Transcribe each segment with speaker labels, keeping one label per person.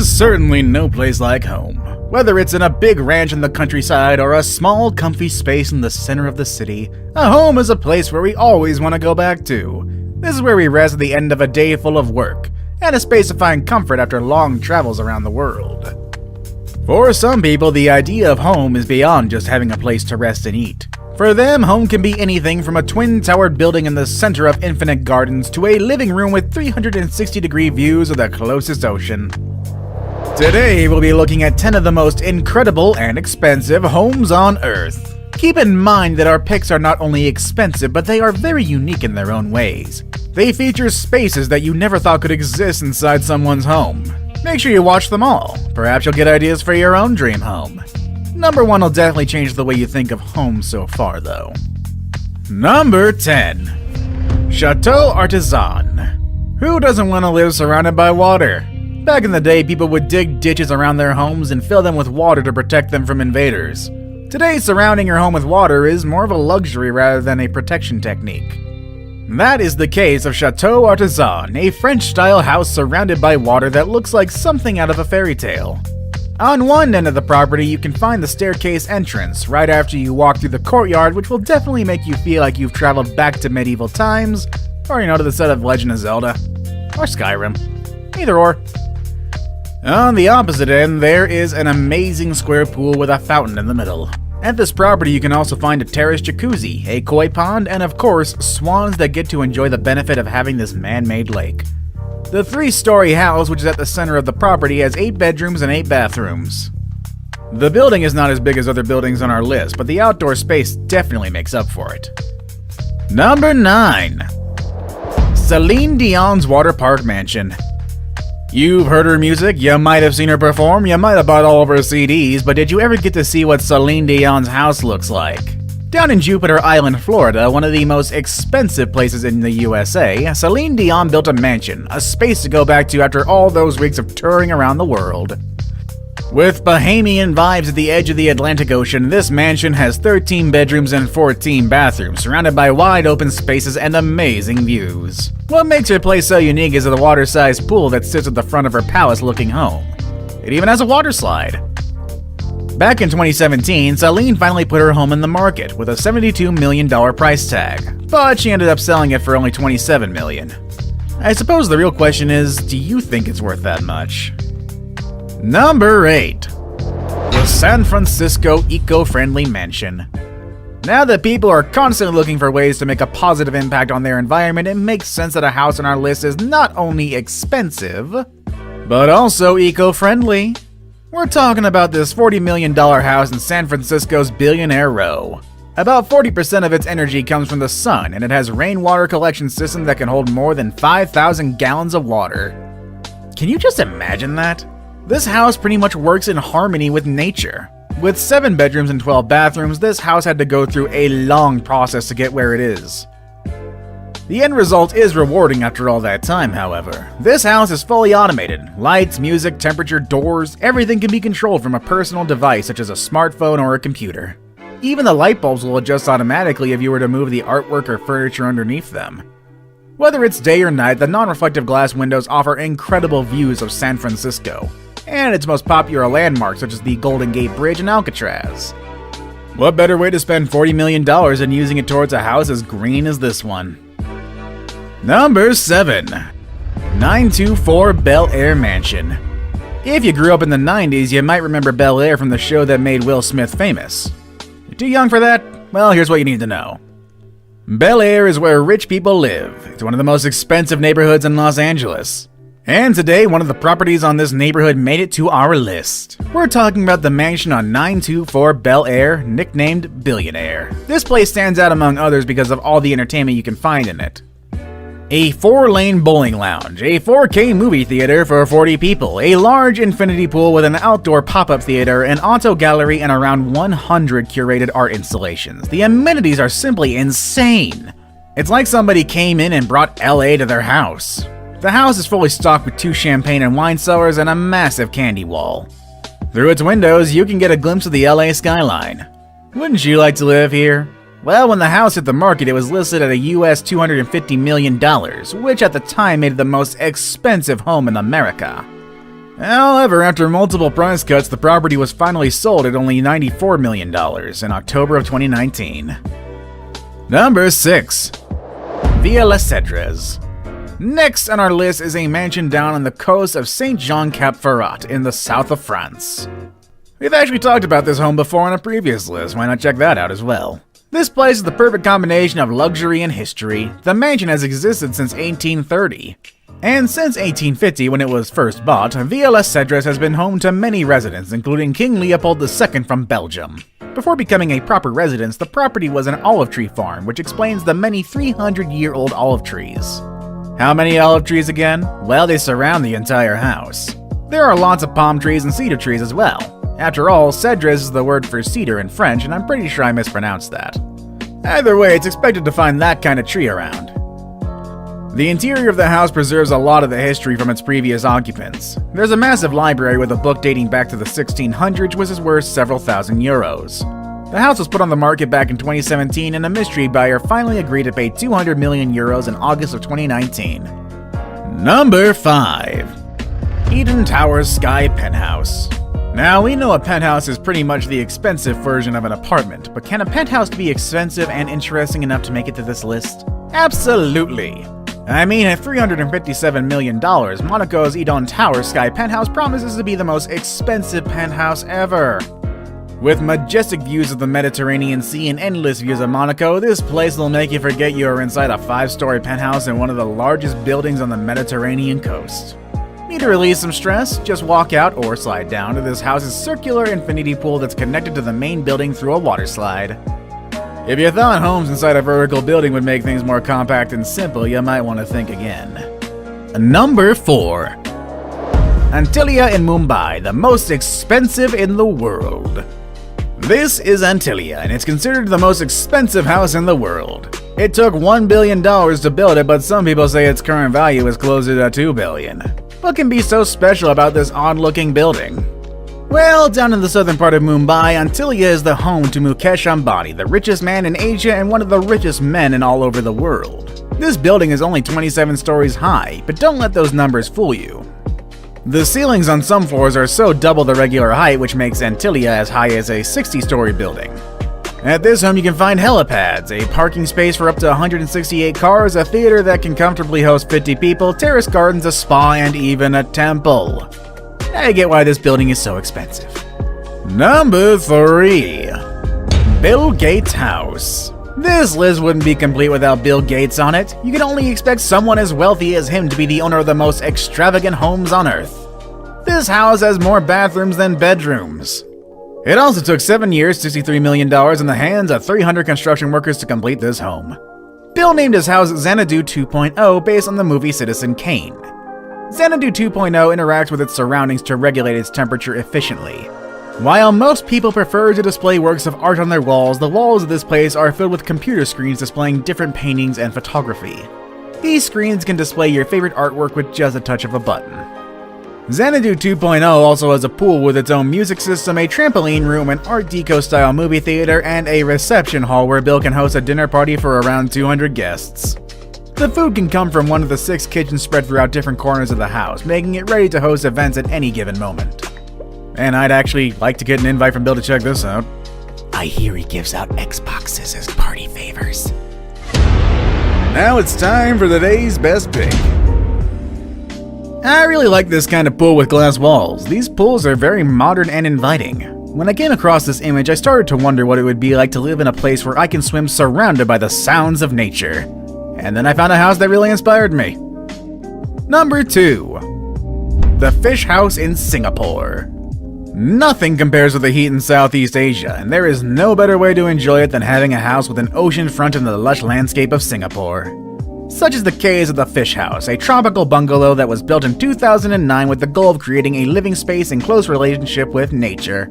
Speaker 1: is certainly no place like home. Whether it's in a big ranch in the countryside or a small, comfy space in the center of the city, a home is a place where we always want to go back to. This is where we rest at the end of a day full of work, and a space to find comfort after long travels around the world. For some people, the idea of home is beyond just having a place to rest and eat. For them, home can be anything from a twin-towered building in the center of infinite gardens to a living room with 360-degree views of the closest ocean. Today, we'll be looking at 10 of the most incredible and expensive homes on Earth. Keep in mind that our picks are not only expensive, but they are very unique in their own ways. They feature spaces that you never thought could exist inside someone's home. Make sure you watch them all. Perhaps you'll get ideas for your own dream home. Number 1 will definitely change the way you think of home so far, though. Number 10. Chateau Artisan. Who doesn't want to live surrounded by water? Back in the day, people would dig ditches around their homes and fill them with water to protect them from invaders. Today, surrounding your home with water is more of a luxury rather than a protection technique. That is the case of Chateau Artisan, a French-style house surrounded by water that looks like something out of a fairy tale. On one end of the property, you can find the staircase entrance right after you walk through the courtyard, which will definitely make you feel like you've traveled back to medieval times, or to the set of Legend of Zelda, or Skyrim, either or. On the opposite end, there is an amazing square pool with a fountain in the middle. At this property, you can also find a terraced jacuzzi, a koi pond, and of course, swans that get to enjoy the benefit of having this man-made lake. The 3-story house, which is at the center of the property, has 8 bedrooms and 8 bathrooms. The building is not as big as other buildings on our list, but the outdoor space definitely makes up for it. Number 9. Celine Dion's Water Park Mansion. You've heard her music, you might have seen her perform, you might have bought all of her CDs, but did you ever get to see what Celine Dion's house looks like? Down in Jupiter Island, Florida, one of the most expensive places in the USA, Celine Dion built a mansion, a space to go back to after all those weeks of touring around the world. With Bahamian vibes at the edge of the Atlantic Ocean, this mansion has 13 bedrooms and 14 bathrooms, surrounded by wide open spaces and amazing views. What makes her place so unique is the water-sized pool that sits at the front of her palace looking home. It even has a water slide. Back in 2017, Celine finally put her home in the market with a $72 million price tag, but she ended up selling it for only $27 million. I suppose the real question is, do you think it's worth that much? Number 8. The San Francisco Eco-Friendly Mansion. Now that people are constantly looking for ways to make a positive impact on their environment, it makes sense that a house on our list is not only expensive, but also eco-friendly. We're talking about this $40 million house in San Francisco's Billionaire Row. About 40% of its energy comes from the sun, and it has a rainwater collection system that can hold more than 5,000 gallons of water. Can you just imagine that? This house pretty much works in harmony with nature. With 7 bedrooms and 12 bathrooms, this house had to go through a long process to get where it is. The end result is rewarding after all that time, however. This house is fully automated. Lights, music, temperature, doors, everything can be controlled from a personal device such as a smartphone or a computer. Even the light bulbs will adjust automatically if you were to move the artwork or furniture underneath them. Whether it's day or night, the non-reflective glass windows offer incredible views of San Francisco and its most popular landmarks such as the Golden Gate Bridge and Alcatraz. What better way to spend $40 million than using it towards a house as green as this one? Number 7. 924 Bel Air Mansion. If you grew up in the 90s, you might remember Bel Air from the show that made Will Smith famous. You're too young for that? Well, here's what you need to know. Bel Air is where rich people live. It's one of the most expensive neighborhoods in Los Angeles. And today, one of the properties on this neighborhood made it to our list. We're talking about the mansion on 924 Bel Air, nicknamed Billionaire. This place stands out among others because of all the entertainment you can find in it. A 4-lane bowling lounge, a 4K movie theater for 40 people, a large infinity pool with an outdoor pop-up theater, an auto gallery, and around 100 curated art installations. The amenities are simply insane. It's like somebody came in and brought LA to their house. The house is fully stocked with 2 champagne and wine cellars and a massive candy wall. Through its windows, you can get a glimpse of the LA skyline. Wouldn't you like to live here? Well, when the house hit the market, it was listed at a US $250 million, which at the time made it the most expensive home in America. However, after multiple price cuts, the property was finally sold at only $94 million in October of 2019. Number 6. Villa Les Cedres. Next on our list is a mansion down on the coast of Saint-Jean-Cap-Ferrat in the south of France. We've actually talked about this home before on a previous list, why not check that out as well? This place is the perfect combination of luxury and history. The mansion has existed since 1830. And since 1850, when it was first bought, Villa Les Cedres has been home to many residents, including King Leopold II from Belgium. Before becoming a proper residence, the property was an olive tree farm, which explains the many 300-year-old olive trees. How many olive trees again? Well, they surround the entire house. There are lots of palm trees and cedar trees as well. After all, cedres is the word for cedar in French, and I'm pretty sure I mispronounced that. Either way, it's expected to find that kind of tree around. The interior of the house preserves a lot of the history from its previous occupants. There's a massive library with a book dating back to the 1600s, which is worth several thousand euros. The house was put on the market back in 2017, and a mystery buyer finally agreed to pay 200 million euros in August of 2019. Number 5. Eden Towers Sky Penthouse. Now, we know a penthouse is pretty much the expensive version of an apartment, but can a penthouse be expensive and interesting enough to make it to this list? Absolutely! I mean, at $357 million, Monaco's Eden Towers Sky Penthouse promises to be the most expensive penthouse ever. With majestic views of the Mediterranean Sea and endless views of Monaco, this place will make you forget you are inside a 5-story penthouse in one of the largest buildings on the Mediterranean coast. Need to release some stress? Just walk out or slide down to this house's circular infinity pool that's connected to the main building through a water slide. If you thought homes inside a vertical building would make things more compact and simple, you might want to think again. Number 4. Antilia in Mumbai, the most expensive in the world. This is Antilia, and it's considered the most expensive house in the world. It took $1 billion to build it, but some people say its current value is closer to $2 billion. What can be so special about this odd-looking building? Well, down in the southern part of Mumbai, Antilia is the home to Mukesh Ambani, the richest man in Asia and one of the richest men in all over the world. This building is only 27 stories high, but don't let those numbers fool you. The ceilings on some floors are so double the regular height, which makes Antilia as high as a 60-story building. At this home you can find helipads, a parking space for up to 168 cars, a theater that can comfortably host 50 people, terrace gardens, a spa, and even a temple. I get why this building is so expensive. Number 3. Bill Gates' house. This list wouldn't be complete without Bill Gates on it. You can only expect someone as wealthy as him to be the owner of the most extravagant homes on Earth. This house has more bathrooms than bedrooms. It also took 7 years, $63 million in the hands of 300 construction workers to complete this home. Bill named his house Xanadu 2.0 based on the movie Citizen Kane. Xanadu 2.0 interacts with its surroundings to regulate its temperature efficiently. While most people prefer to display works of art on their walls, the walls of this place are filled with computer screens displaying different paintings and photography. These screens can display your favorite artwork with just a touch of a button. Xanadu 2.0 also has a pool with its own music system, a trampoline room, an Art Deco-style movie theater, and a reception hall where Bill can host a dinner party for around 200 guests. The food can come from one of the 6 kitchens spread throughout different corners of the house, making it ready to host events at any given moment. And I'd actually like to get an invite from Bill to check this out. I hear he gives out Xboxes as party favors. Now it's time for the day's best pick. I really like this kind of pool with glass walls. These pools are very modern and inviting. When I came across this image, I started to wonder what it would be like to live in a place where I can swim surrounded by the sounds of nature. And then I found a house that really inspired me. Number 2. The Fish House in Singapore. Nothing compares with the heat in Southeast Asia, and there is no better way to enjoy it than having a house with an ocean front in the lush landscape of Singapore. Such is the case of the Fish House, a tropical bungalow that was built in 2009 with the goal of creating a living space in close relationship with nature.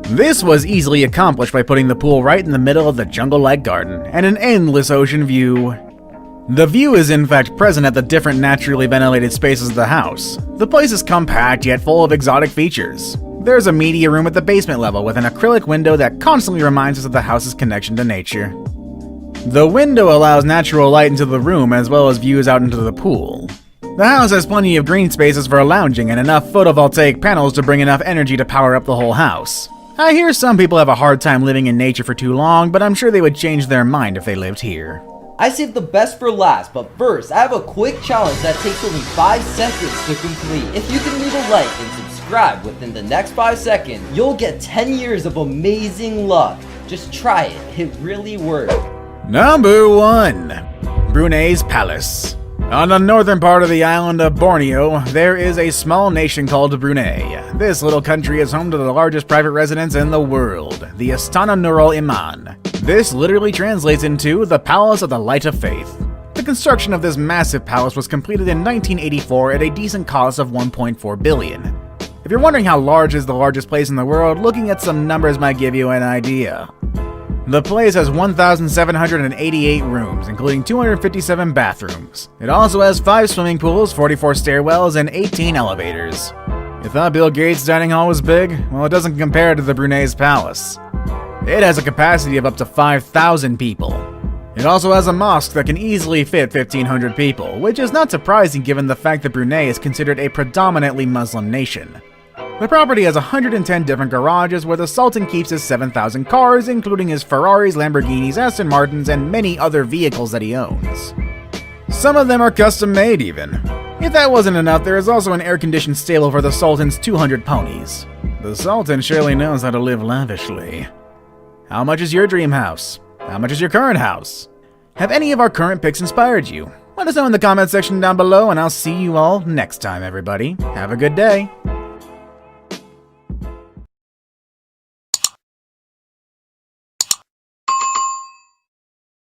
Speaker 1: This was easily accomplished by putting the pool right in the middle of the jungle-like garden and an endless ocean view. The view is in fact present at the different naturally ventilated spaces of the house. The place is compact yet full of exotic features. There's a media room at the basement level with an acrylic window that constantly reminds us of the house's connection to nature. The window allows natural light into the room as well as views out into the pool. The house has plenty of green spaces for lounging and enough photovoltaic panels to bring enough energy to power up the whole house. I hear some people have a hard time living in nature for too long, but I'm sure they would change their mind if they lived here.
Speaker 2: I saved the best for last, but first, I have a quick challenge that takes only 5 seconds to complete. If you can leave a like and subscribe within the next 5 seconds, you'll get 10 years of amazing luck. Just try it, it really works.
Speaker 1: Number 1. Brunei's Palace. On the northern part of the island of Borneo, there is a small nation called Brunei. This little country is home to the largest private residence in the world, the Istana Nurul Iman. This literally translates into the Palace of the Light of Faith. The construction of this massive palace was completed in 1984 at a decent cost of 1.4 billion. If you're wondering how large is the largest place in the world, looking at some numbers might give you an idea. The place has 1,788 rooms, including 257 bathrooms. It also has 5 swimming pools, 44 stairwells, and 18 elevators. You thought Bill Gates' dining hall was big? Well, it doesn't compare to the Brunei's palace. It has a capacity of up to 5,000 people. It also has a mosque that can easily fit 1,500 people, which is not surprising given the fact that Brunei is considered a predominantly Muslim nation. The property has 110 different garages where the Sultan keeps his 7,000 cars, including his Ferraris, Lamborghinis, Aston Martins, and many other vehicles that he owns. Some of them are custom made even. If that wasn't enough, there is also an air-conditioned stable for the Sultan's 200 ponies. The Sultan surely knows how to live lavishly. How much is your dream house? How much is your current house? Have any of our current picks inspired you? Let us know in the comment section down below, and I'll see you all next time, everybody. Have a good day.